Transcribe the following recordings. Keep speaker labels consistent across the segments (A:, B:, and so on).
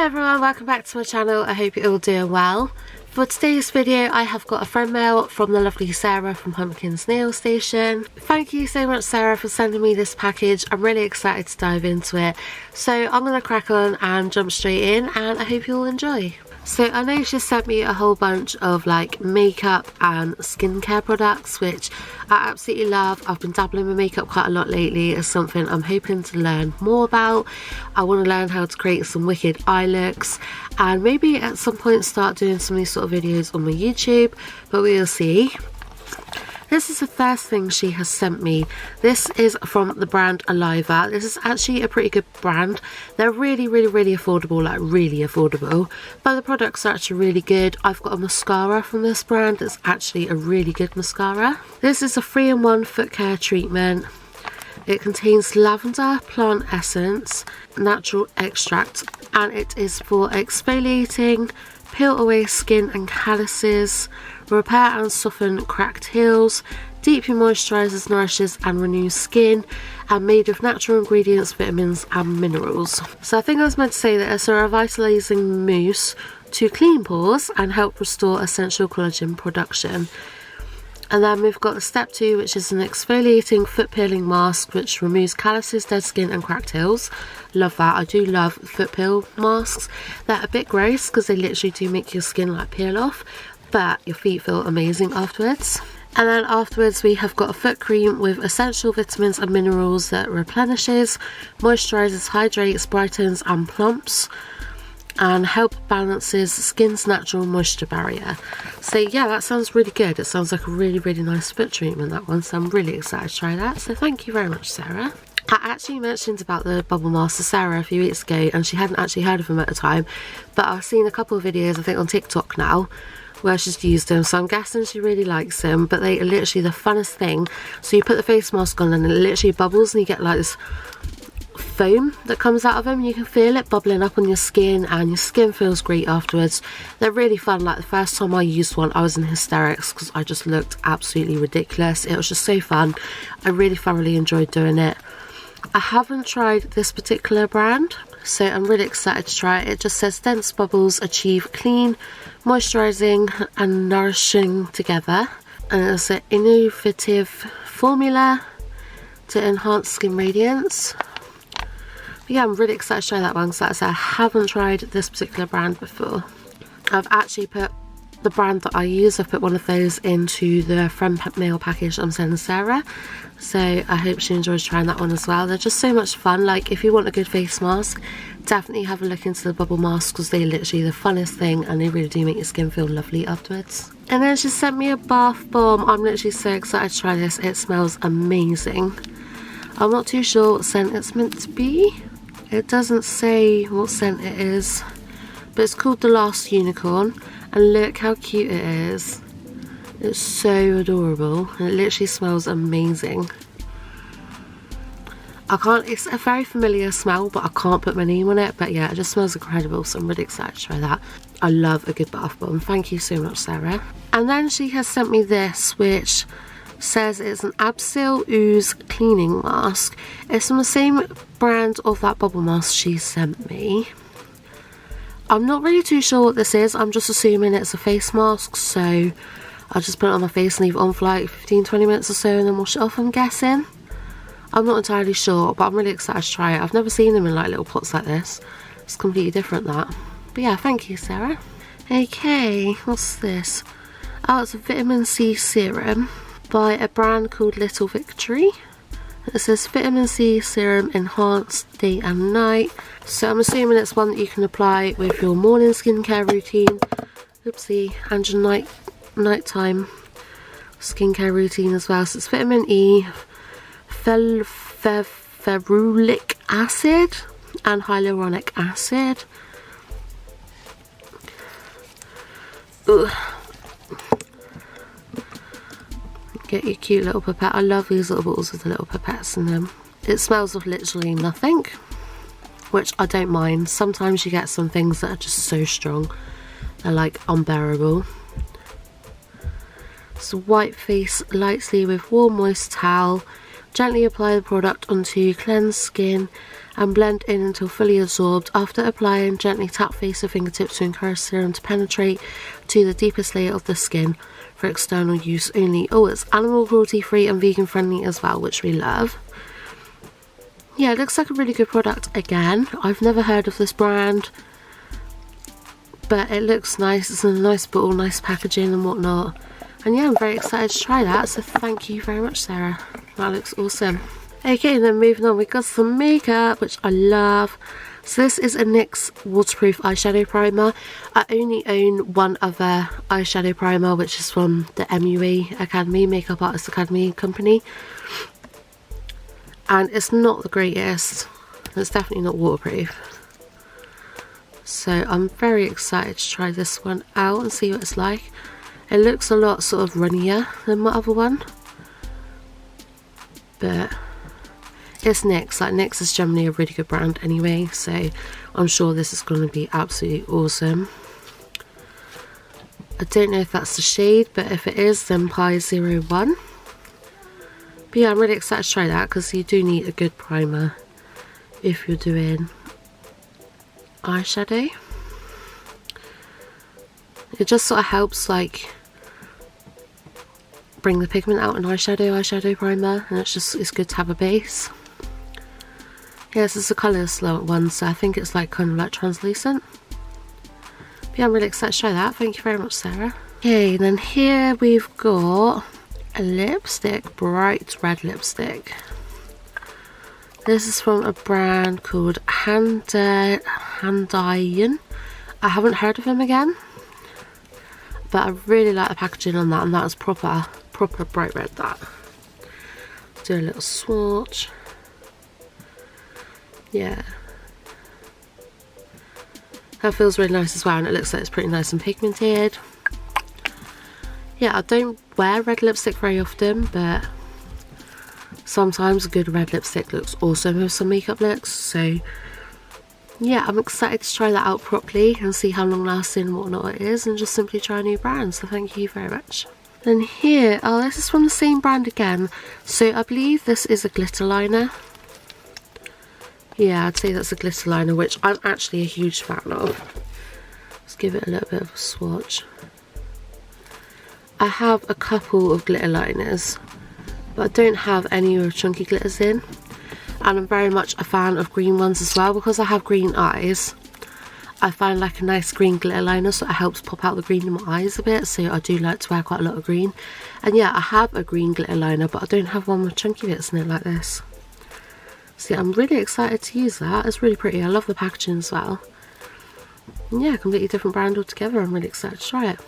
A: everyone, welcome back to my channel. I hope you're all doing well. For today's video I have got a friend mail from the lovely Sarah from Humpkins Nail Station. Thank you so much, Sarah, for sending me this package. I'm really excited to dive into it. So I'm going to crack on and jump straight in, and I hope you'll enjoy. So I know she sent me a whole bunch of like makeup and skincare products, which I absolutely love. I've been dabbling with makeup quite a lot lately. It's something I'm hoping to learn more about. I want to learn how to create some wicked eye looks, and maybe at some point start doing some of these sort of videos on my YouTube, but we'll see. This is the first thing she has sent me. This is from the brand Aliva. This is actually a pretty good brand. They're really affordable, like really affordable. But the products are actually really good. I've got a mascara from this brand. It's actually a really good mascara. This is a 3-in-1 foot care treatment. It contains lavender, plant essence, natural extract, and it is for exfoliating, peel away skin and calluses, repair and soften cracked heels, deeply moisturizes, nourishes and renews skin, and made of natural ingredients, vitamins and minerals. So I think I was meant to say that it's a revitalizing mousse to clean pores and help restore essential collagen production. And then we've got step 2, which is an exfoliating foot peeling mask, which removes calluses, dead skin and cracked heels. Love that. I do love foot peel masks. They're a bit gross because they literally do make your skin like peel off, but your feet feel amazing afterwards. And then afterwards we have got a foot cream with essential vitamins and minerals that replenishes, moisturizes, hydrates, brightens and plumps, and help balances skin's natural moisture barrier. So yeah, that sounds really good. It sounds like a really nice foot treatment, that one, so I'm really excited to try that. So thank you very much, Sarah. I actually mentioned about the bubble mask to Sarah a few weeks ago, and she hadn't actually heard of them at the time, but I've seen a couple of videos, I think on TikTok now, where she's used them, so I'm guessing she really likes them. But they are literally the funnest thing. So you put the face mask on and it literally bubbles, and you get like this foam that comes out of them. You can feel it bubbling up on your skin, and your skin feels great afterwards. They're really fun. Like the first time I used one, I was in hysterics because I just looked absolutely ridiculous. It was just so fun. I really thoroughly enjoyed doing it. I haven't tried this particular brand, so I'm really excited to try it. It just says dense bubbles achieve clean, moisturizing and nourishing together, and it's an innovative formula to enhance skin radiance. But yeah, I'm really excited to try that one because, like I said, I haven't tried this particular brand before. I've actually put the brand that I use, I've put one of those into the friend mail package I'm sending Sarah, so I hope she enjoys trying that one as well. They're just so much fun. Like if you want a good face mask, definitely have a look into the bubble masks because they're literally the funnest thing, and they really do make your skin feel lovely afterwards. And then she sent me a bath bomb. I'm literally so excited to try this. It smells amazing. I'm not too sure what scent it's meant to be. It doesn't say what scent it is, but it's called The Last Unicorn, and look how cute it is. It's so adorable, and it literally smells amazing. It's a very familiar smell, but I can't put my name on it. But yeah, it just smells incredible, so I'm really excited to try that. I love a good bath bomb. Thank you so much, Sarah. And then she has sent me this, which says it's an Absil Ooze cleaning mask. It's from the same brand of that bubble mask she sent me. I'm not really too sure what this is. I'm just assuming it's a face mask, so I'll just put it on my face and leave it on for like 15-20 minutes or so and then wash it off, I'm guessing. I'm not entirely sure, but I'm really excited to try it. I've never seen them in like little pots like this. It's completely different, that. But yeah, thank you, Sarah. Okay, what's this? Oh, it's a vitamin C serum by a brand called Little Victory. It says vitamin C serum enhanced day and night. So I'm assuming it's one that you can apply with your morning skincare routine. Oopsie, and your nighttime skincare routine as well. So it's vitamin E, ferulic acid and hyaluronic acid. Ugh. Get your cute little pipette. I love these little bottles with the little pipettes in them. It smells of literally nothing, which I don't mind. Sometimes you get some things that are just so strong, they're like unbearable. So wipe face lightly with warm moist towel. Gently apply the product onto cleansed skin and blend in until fully absorbed. After applying, gently tap face or fingertips to encourage serum to penetrate to the deepest layer of the skin for external use only. Oh, it's animal cruelty free and vegan friendly as well, which we love. Yeah, it looks like a really good product again. I've never heard of this brand, but it looks nice. It's in a nice bottle, nice packaging and whatnot. And yeah, I'm very excited to try that, so thank you very much, Sarah. That looks awesome. Okay, then moving on, we've got some makeup, which I love. So this is a NYX waterproof eyeshadow primer. I only own one other eyeshadow primer, which is from the MUA Academy, Makeup Artist Academy company. And it's not the greatest. It's definitely not waterproof. So I'm very excited to try this one out and see what it's like. It looks a lot sort of runnier than my other one. But it's NYX. Like, NYX is generally a really good brand anyway, so I'm sure this is going to be absolutely awesome. I don't know if that's the shade, but if it is, then Pi 01. But yeah, I'm really excited to try that because you do need a good primer if you're doing eyeshadow. It just sort of helps like bring the pigment out in eyeshadow primer, and it's good to have a base. Yes, it's a colourless one, so I think it's like kind of like translucent. But yeah, I'm really excited to try that. Thank you very much, Sarah. Okay, then here we've got a lipstick, bright red lipstick. This is from a brand called Handaiyan. I haven't heard of him again, but I really like the packaging on that, and that is proper bright red. That. Do a little swatch. Yeah. That feels really nice as well, and it looks like it's pretty nice and pigmented. Yeah, I don't wear red lipstick very often, but sometimes a good red lipstick looks awesome with some makeup looks. So yeah, I'm excited to try that out properly and see how long lasting and whatnot it is, and just simply try a new brand. So thank you very much. Then here, oh, this is from the same brand again. So I believe this is a glitter liner. Yeah, I'd say that's a glitter liner, which I'm actually a huge fan of. Let's give it a little bit of a swatch. I have a couple of glitter liners, but I don't have any with chunky glitters in. And I'm very much a fan of green ones as well, because I have green eyes. I find like a nice green glitter liner sort of helps pop out the green in my eyes a bit, so I do like to wear quite a lot of green. And yeah, I have a green glitter liner, but I don't have one with chunky bits in it like this. So yeah, I'm really excited to use that. It's really pretty. I love the packaging as well. And yeah, completely different brand altogether. I'm really excited to try it.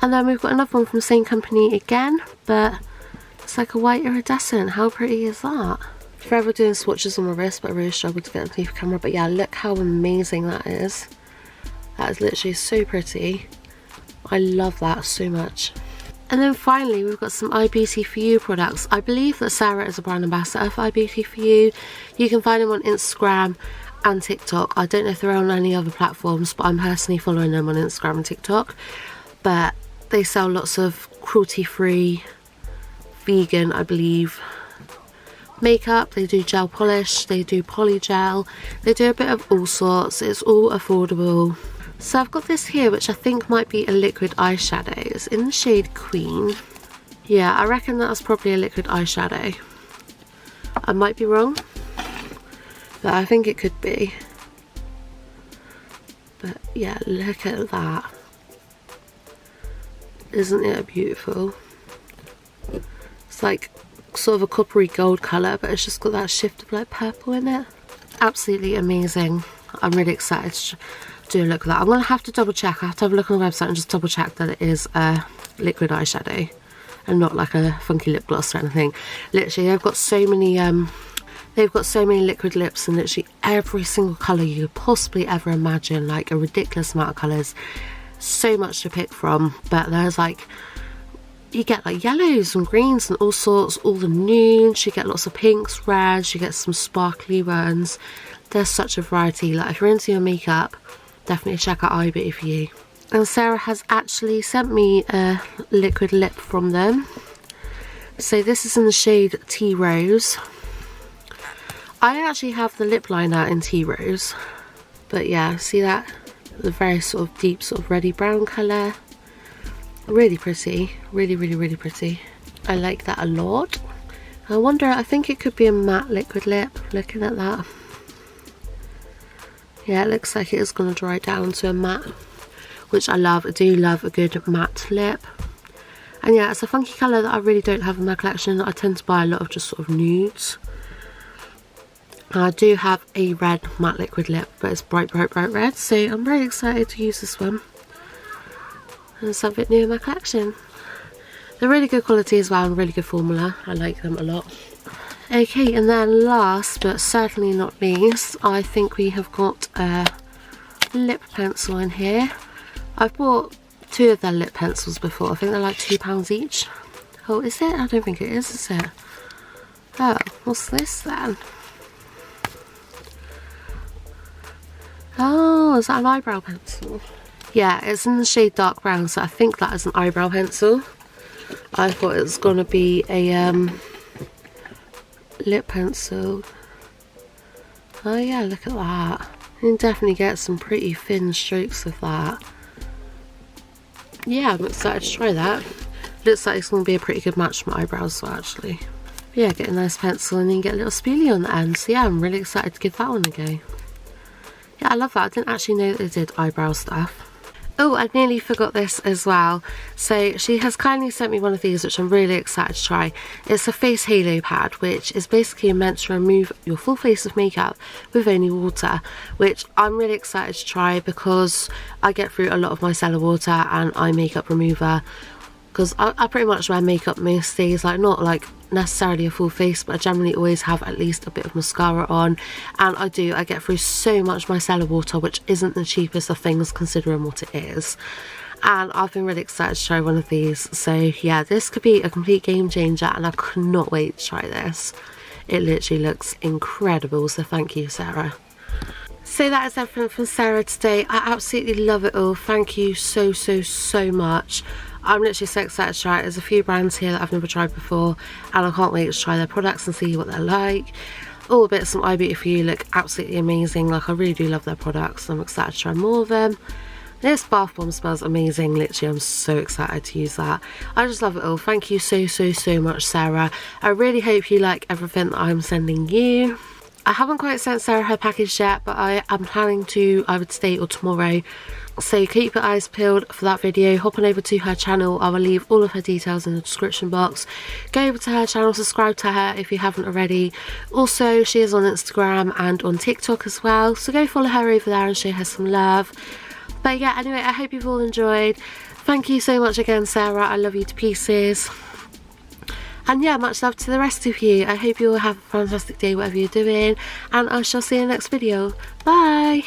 A: And then we've got another one from the same company again, but it's like a white iridescent. How pretty is that? Forever doing swatches on my wrist, but I really struggled to get underneath the camera. But yeah, look how amazing that is. That is literally so pretty. I love that so much. And then finally, we've got some iBeauty4You products. I believe that Sarah is a brand ambassador for iBeauty4You. You can find them on Instagram and TikTok. I don't know if they're on any other platforms, but I'm personally following them on Instagram and TikTok. But they sell lots of cruelty-free, vegan, I believe, makeup. They do gel polish, they do poly gel, they do a bit of all sorts. It's all affordable. So I've got this here, which I think might be a liquid eyeshadow. It's in the shade Queen. Yeah, I reckon that's probably a liquid eyeshadow. I might be wrong, but I think it could be. But yeah, look at that. Isn't it beautiful? It's like sort of a coppery gold colour, but it's just got that shift of like purple in it. Absolutely amazing. I'm really excited to do a look at that. I'm going to have to double check. I have to have a look on the website and just double check that it is a liquid eyeshadow and not like a funky lip gloss or anything. Literally, they've got so many liquid lips in literally every single colour you could possibly ever imagine, like a ridiculous amount of colours. So much to pick from, but there's like, you get like yellows and greens and all sorts, all the nudes, you get lots of pinks, reds, you get some sparkly ones. There's such a variety. Like, if you're into your makeup, definitely check out iBeauty4You. And Sarah has actually sent me a liquid lip from them. So this is in the shade Tea Rose. I actually have the lip liner in Tea Rose, but yeah, see that? The very sort of deep sort of reddy brown colour. Really pretty, really pretty. I like that a lot. I wonder, I think it could be a matte liquid lip, looking at that. Yeah, it looks like it is going to dry down to a matte, which I love. I do love a good matte lip. And yeah, it's a funky colour that I really don't have in my collection. I tend to buy a lot of just sort of nudes. And I do have a red matte liquid lip, but it's bright red. So I'm very excited to use this one. And it's something new in my collection. They're really good quality as well and really good formula. I like them a lot. Okay, and then last but certainly not least, I think we have got a lip pencil in here. I've bought 2 of their lip pencils before. I think they're like £2 each. Oh, is it? I don't think it is it? Oh, what's this then? Oh, is that an eyebrow pencil? Yeah, it's in the shade dark brown, so I think that is an eyebrow pencil. I thought it was going to be a lip pencil. Oh yeah, look at that. You can definitely get some pretty thin strokes with that. Yeah, I'm excited to try that. Looks like it's going to be a pretty good match for my eyebrows, so actually. Yeah, get a nice pencil and then get a little spoolie on the end. So yeah, I'm really excited to give that one a go. Yeah, I love that. I didn't actually know that they did eyebrow stuff. Oh, I nearly forgot this as well. So she has kindly sent me one of these, which I'm really excited to try. It's a face halo pad, which is basically meant to remove your full face of makeup with only water, which I'm really excited to try because I get through a lot of micellar water and eye makeup remover. Because I pretty much wear makeup most days, like not like necessarily a full face, but I generally always have at least a bit of mascara on, and I get through so much micellar water, which isn't the cheapest of things considering what it is. And I've been really excited to try one of these, so yeah, this could be a complete game changer and I cannot wait to try this. It literally looks incredible, so thank you, Sarah. So that is everything from Sarah today. I absolutely love it all. Thank you so much. I'm literally so excited to try it. There's a few brands here that I've never tried before and I can't wait to try their products and see what they're like. All the bits from iBeauty For You look absolutely amazing. Like, I really do love their products. I'm excited to try more of them. This bath bomb smells amazing. Literally, I'm so excited to use that. I just love it all. Thank you so much, Sarah. I really hope you like everything that I'm sending you. I haven't quite sent Sarah her package yet, but I am planning to either today or tomorrow. So keep your eyes peeled for that video. Hop on over to her channel. I will leave all of her details in the description box. Go over to her channel, subscribe to her if you haven't already. Also, she is on Instagram and on TikTok as well. So go follow her over there and show her some love. But yeah, anyway, I hope you've all enjoyed. Thank you so much again, Sarah. I love you to pieces. And yeah, much love to the rest of you. I hope you all have a fantastic day, whatever you're doing. And I shall see you in the next video. Bye!